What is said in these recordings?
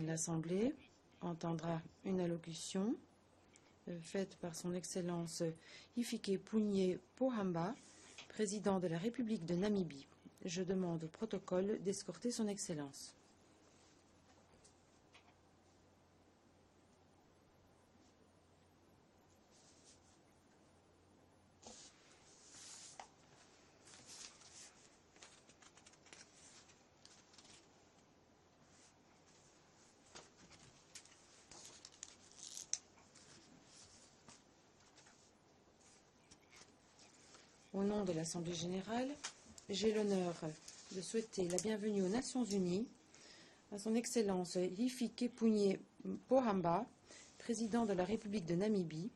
L'Assemblée entendra une allocution faite par son Excellence Hifikepunye Pohamba, président de la République de Namibie. Je demande au protocole d'escorter son Excellence. Au nom de l'Assemblée générale, j'ai l'honneur de souhaiter la bienvenue aux Nations unies à son Excellence Hifikepunye Pohamba, président de la République de Namibie,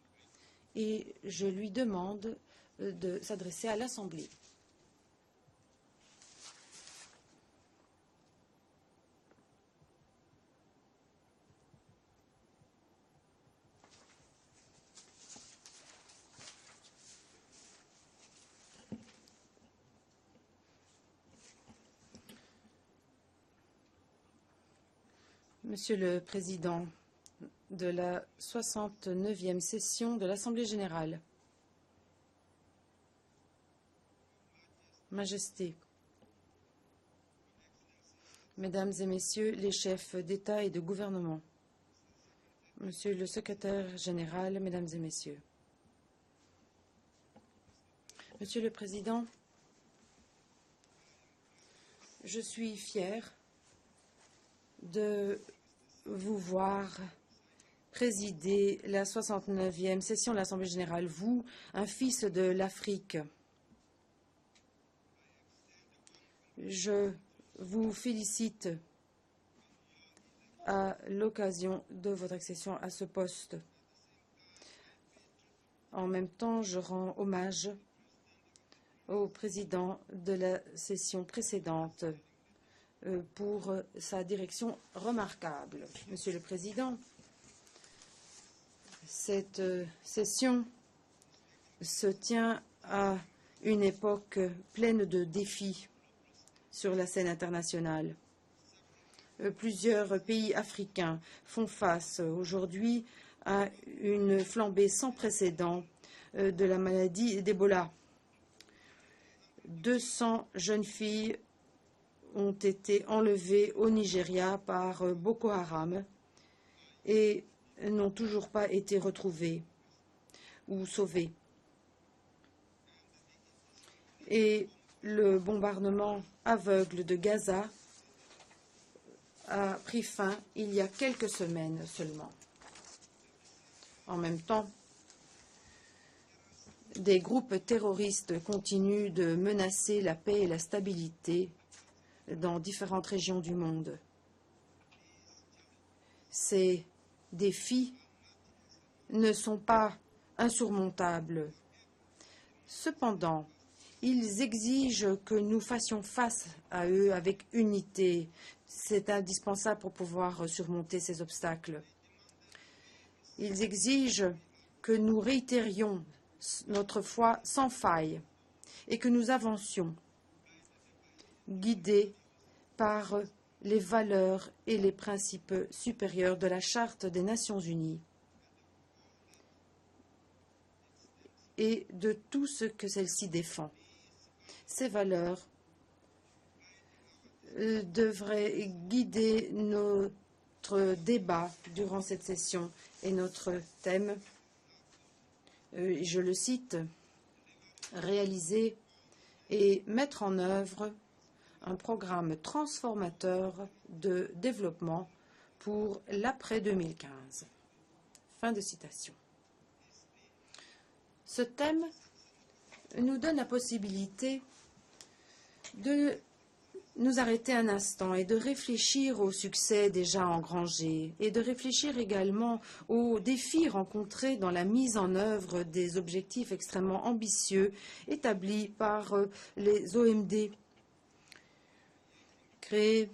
et je lui demande de s'adresser à l'Assemblée. Monsieur le Président de la 69e session de l'Assemblée générale, Majesté, Mesdames et Messieurs les chefs d'État et de gouvernement, Monsieur le Secrétaire général, Mesdames et Messieurs, Monsieur le Président, je suis fier de vous voir présider la 69e session de l'Assemblée générale, vous, un fils de l'Afrique. Je vous félicite à l'occasion de votre accession à ce poste. En même temps, je rends hommage au président de la session précédente pour sa direction remarquable. Monsieur le Président, cette session se tient à une époque pleine de défis sur la scène internationale. Plusieurs pays africains font face aujourd'hui à une flambée sans précédent de la maladie d'Ebola. 200 jeunes filles ont été enlevées au Nigeria par Boko Haram et n'ont toujours pas été retrouvées ou sauvées. Et le bombardement aveugle de Gaza a pris fin il y a quelques semaines seulement. En même temps, des groupes terroristes continuent de menacer la paix et la stabilité dans différentes régions du monde. Ces défis ne sont pas insurmontables. Cependant, ils exigent que nous fassions face à eux avec unité. C'est indispensable pour pouvoir surmonter ces obstacles. Ils exigent que nous réitérions notre foi sans faille et que nous avancions, guidés par les valeurs et les principes supérieurs de la Charte des Nations unies et de tout ce que celle-ci défend. Ces valeurs devraient guider notre débat durant cette session et notre thème, je le cite, réaliser et mettre en œuvre un programme transformateur de développement pour l'après-2015. Fin de citation. Ce thème nous donne la possibilité de nous arrêter un instant et de réfléchir au succès déjà engrangé et de réfléchir également aux défis rencontrés dans la mise en œuvre des objectifs extrêmement ambitieux établis par les OMD. Créer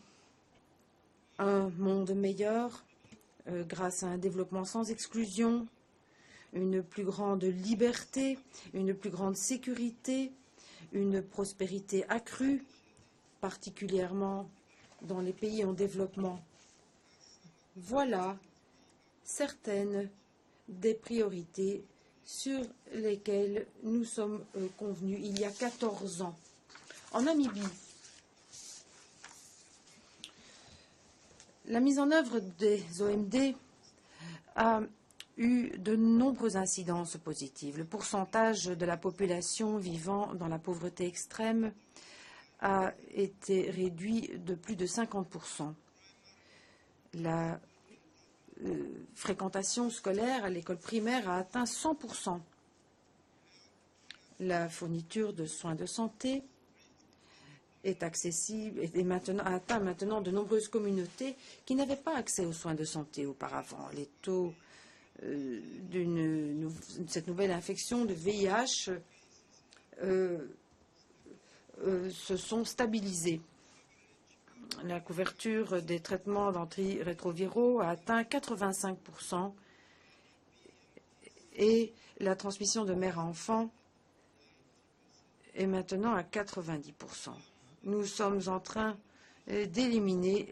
un monde meilleur grâce à un développement sans exclusion, une plus grande liberté, une plus grande sécurité, une prospérité accrue, particulièrement dans les pays en développement. Voilà certaines des priorités sur lesquelles nous sommes convenus il y a 14 ans. En Namibie, la mise en œuvre des OMD a eu de nombreuses incidences positives. Le pourcentage de la population vivant dans la pauvreté extrême a été réduit de plus de 50%. La fréquentation scolaire à l'école primaire a atteint 100%. La fourniture de soins de santé est accessible et atteint maintenant de nombreuses communautés qui n'avaient pas accès aux soins de santé auparavant. Les taux de cette nouvelle infection de VIH se sont stabilisés. La couverture des traitements d'antirétroviraux a atteint 85% et la transmission de mère à enfant est maintenant à 90%. Nous sommes en train d'éliminer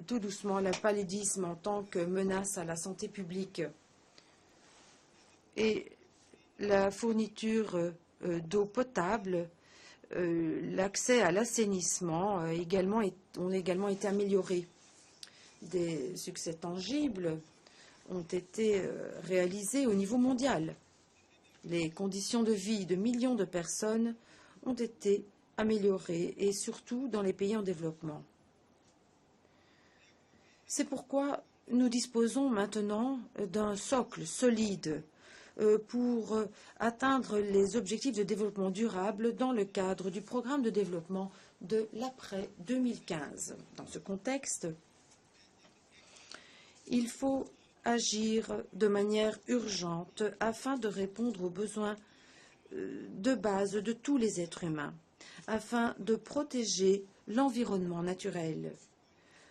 tout doucement le paludisme en tant que menace à la santé publique. Et la fourniture d'eau potable, l'accès à l'assainissement ont également été améliorés. Des succès tangibles ont été réalisés au niveau mondial. Les conditions de vie de millions de personnes ont été améliorées, et surtout dans les pays en développement. C'est pourquoi nous disposons maintenant d'un socle solide pour atteindre les objectifs de développement durable dans le cadre du programme de développement de l'après 2015. Dans ce contexte, il faut agir de manière urgente afin de répondre aux besoins de base de tous les êtres humains, afin de protéger l'environnement naturel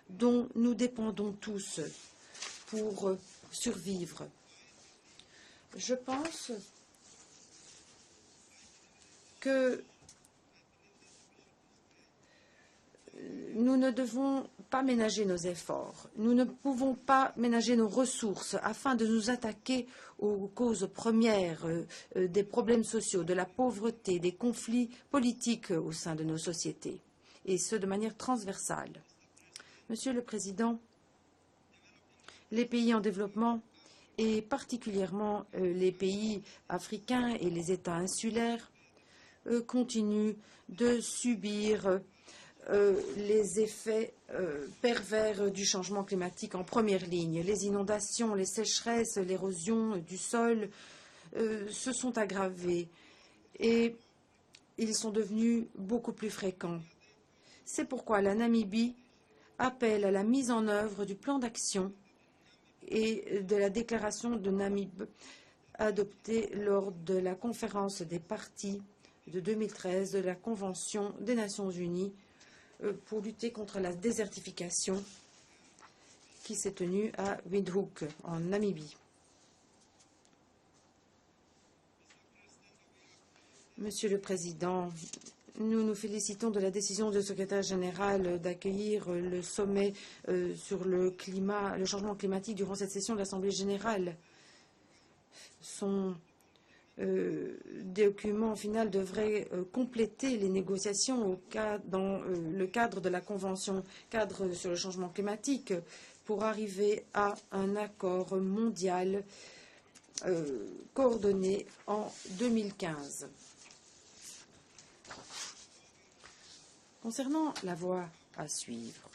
dont nous dépendons tous pour survivre. Je pense que nous ne devons pas ménager nos efforts. Nous ne pouvons pas ménager nos ressources afin de nous attaquer aux causes premières des problèmes sociaux, de la pauvreté, des conflits politiques au sein de nos sociétés, et ce de manière transversale. Monsieur le Président, les pays en développement, et particulièrement les pays africains et les États insulaires, continuent de subir les effets pervers du changement climatique en première ligne. Les inondations, les sécheresses, l'érosion du sol se sont aggravées et ils sont devenus beaucoup plus fréquents. C'est pourquoi la Namibie appelle à la mise en œuvre du plan d'action et de la déclaration de Namibe adoptée lors de la conférence des parties de 2013 de la Convention des Nations Unies pour lutter contre la désertification qui s'est tenue à Windhoek, en Namibie. Monsieur le Président, nous nous félicitons de la décision du secrétaire général d'accueillir le sommet sur le changement climatique durant cette session de l'Assemblée générale. Son document final devrait compléter les négociations dans le cadre de la Convention cadre sur le changement climatique pour arriver à un accord mondial coordonné en 2015. Concernant la voie à suivre,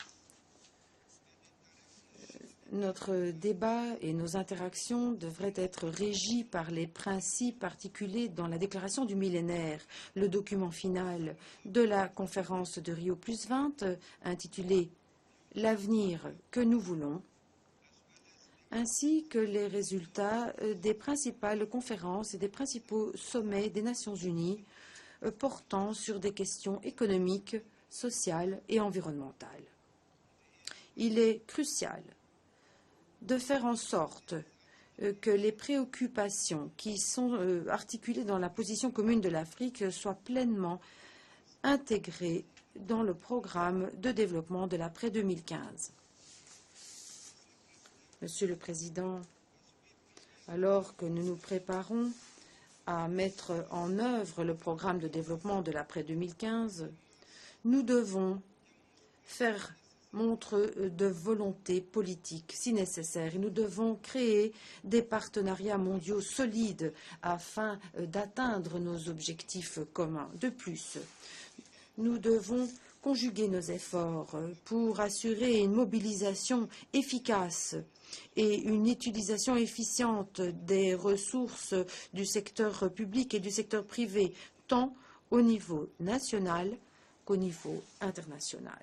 notre débat et nos interactions devraient être régis par les principes articulés dans la déclaration du millénaire, le document final de la conférence de Rio+20 intitulé « L'avenir que nous voulons », ainsi que les résultats des principales conférences et des principaux sommets des Nations Unies portant sur des questions économiques, sociales et environnementales. Il est crucial de faire en sorte que les préoccupations qui sont articulées dans la position commune de l'Afrique soient pleinement intégrées dans le programme de développement de l'après 2015. Monsieur le Président, alors que nous nous préparons à mettre en œuvre le programme de développement de l'après 2015, nous devons faire montre de volonté politique si nécessaire. Et nous devons créer des partenariats mondiaux solides afin d'atteindre nos objectifs communs. De plus, nous devons conjuguer nos efforts pour assurer une mobilisation efficace et une utilisation efficiente des ressources du secteur public et du secteur privé, tant au niveau national qu'au niveau international.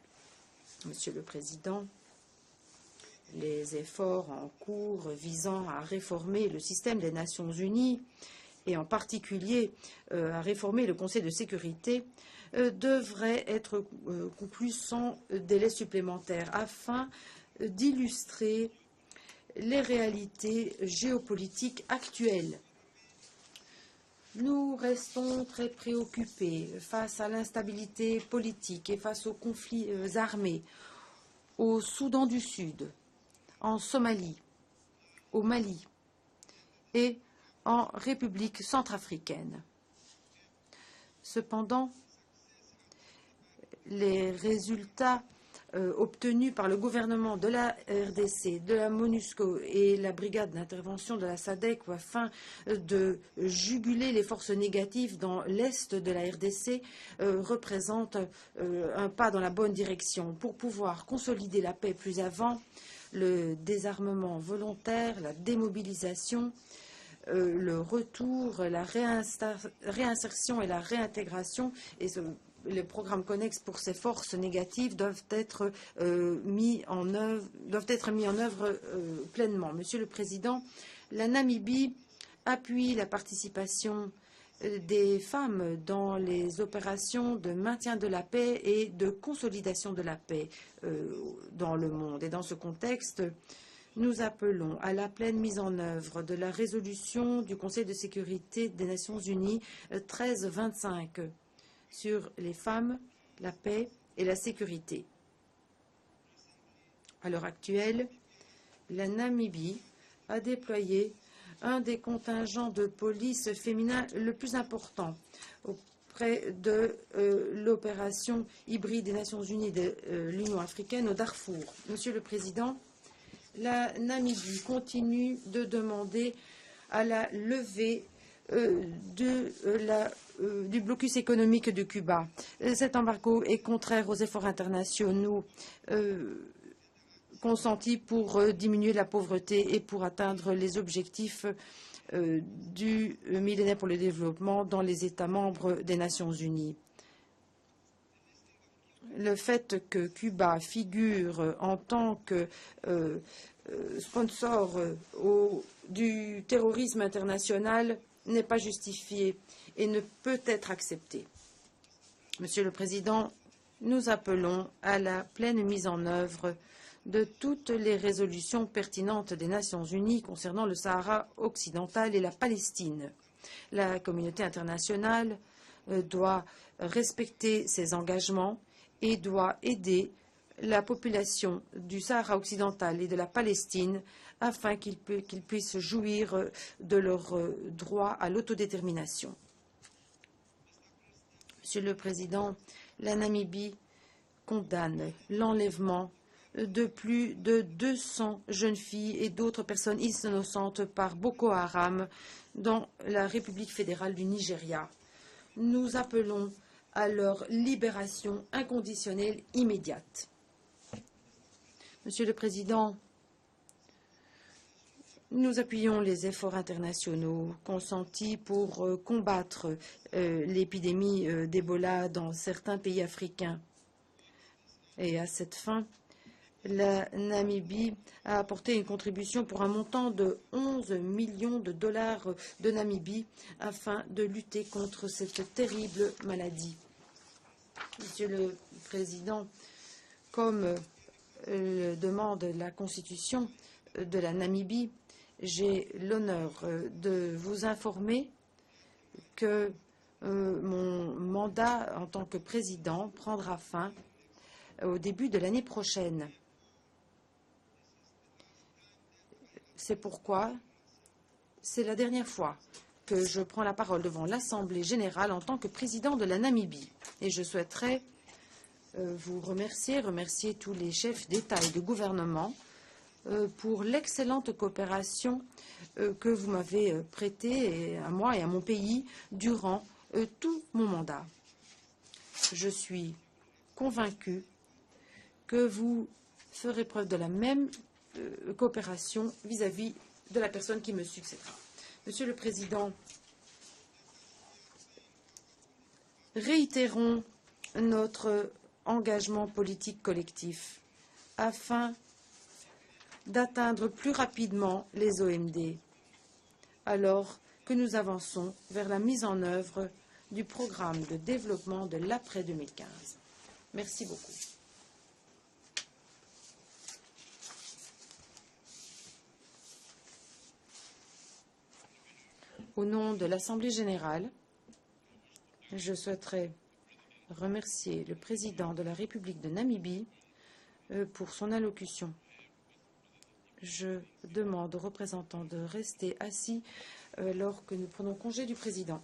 Monsieur le Président, les efforts en cours visant à réformer le système des Nations unies et en particulier à réformer le Conseil de sécurité devraient être conclus sans délai supplémentaire afin d'illustrer les réalités géopolitiques actuelles. Nous restons très préoccupés face à l'instabilité politique et face aux conflits armés au Soudan du Sud, en Somalie, au Mali et en République centrafricaine. Cependant, les résultats obtenus par le gouvernement de la RDC, de la MONUSCO et la brigade d'intervention de la SADC afin de juguler les forces négatives dans l'est de la RDC représentent un pas dans la bonne direction. Pour pouvoir consolider la paix plus avant, le désarmement volontaire, la démobilisation, le retour, la réinsertion et la réintégration et les programmes connexes pour ces forces négatives doivent être mis en œuvre pleinement. Monsieur le Président, la Namibie appuie la participation des femmes dans les opérations de maintien de la paix et de consolidation de la paix dans le monde. Et dans ce contexte, nous appelons à la pleine mise en œuvre de la résolution du Conseil de sécurité des Nations unies 1325 sur les femmes, la paix et la sécurité. À l'heure actuelle, la Namibie a déployé un des contingents de police féminin le plus important auprès de l'opération hybride des Nations unies de l'Union africaine au Darfour. Monsieur le Président, la Namibie continue de demander à la levée du blocus économique de Cuba. Cet embargo est contraire aux efforts internationaux consentis pour diminuer la pauvreté et pour atteindre les objectifs du millénaire pour le développement dans les États membres des Nations unies. Le fait que Cuba figure en tant que sponsor du terrorisme international n'est pas justifié et ne peut être accepté. Monsieur le Président, nous appelons à la pleine mise en œuvre de toutes les résolutions pertinentes des Nations unies concernant le Sahara occidental et la Palestine. La communauté internationale doit respecter ses engagements et doit aider la population du Sahara occidental et de la Palestine afin qu'ils puissent jouir de leur droit à l'autodétermination. Monsieur le Président, la Namibie condamne l'enlèvement de plus de 200 jeunes filles et d'autres personnes innocentes par Boko Haram dans la République fédérale du Nigeria. Nous appelons à leur libération inconditionnelle immédiate. Monsieur le Président, nous appuyons les efforts internationaux consentis pour combattre l'épidémie d'Ebola dans certains pays africains. Et à cette fin, la Namibie a apporté une contribution pour un montant de 11 millions de dollars de Namibie afin de lutter contre cette terrible maladie. Monsieur le Président, comme le demande la Constitution de la Namibie, j'ai l'honneur de vous informer que mon mandat en tant que président prendra fin au début de l'année prochaine. C'est pourquoi c'est la dernière fois que je prends la parole devant l'Assemblée générale en tant que président de la Namibie. Et je souhaiterais vous remercier tous les chefs d'État et de gouvernement pour l'excellente coopération que vous m'avez prêtée à moi et à mon pays durant tout mon mandat. Je suis convaincu que vous ferez preuve de la même coopération vis-à-vis de la personne qui me succédera. Monsieur le Président, réitérons notre engagement politique collectif afin d'atteindre plus rapidement les OMD, alors que nous avançons vers la mise en œuvre du programme de développement de l'après 2015. Merci beaucoup. Au nom de l'Assemblée générale, je souhaiterais remercier le président de la République de Namibie pour son allocution. Je demande aux représentants de rester assis alors que nous prenons congé du président.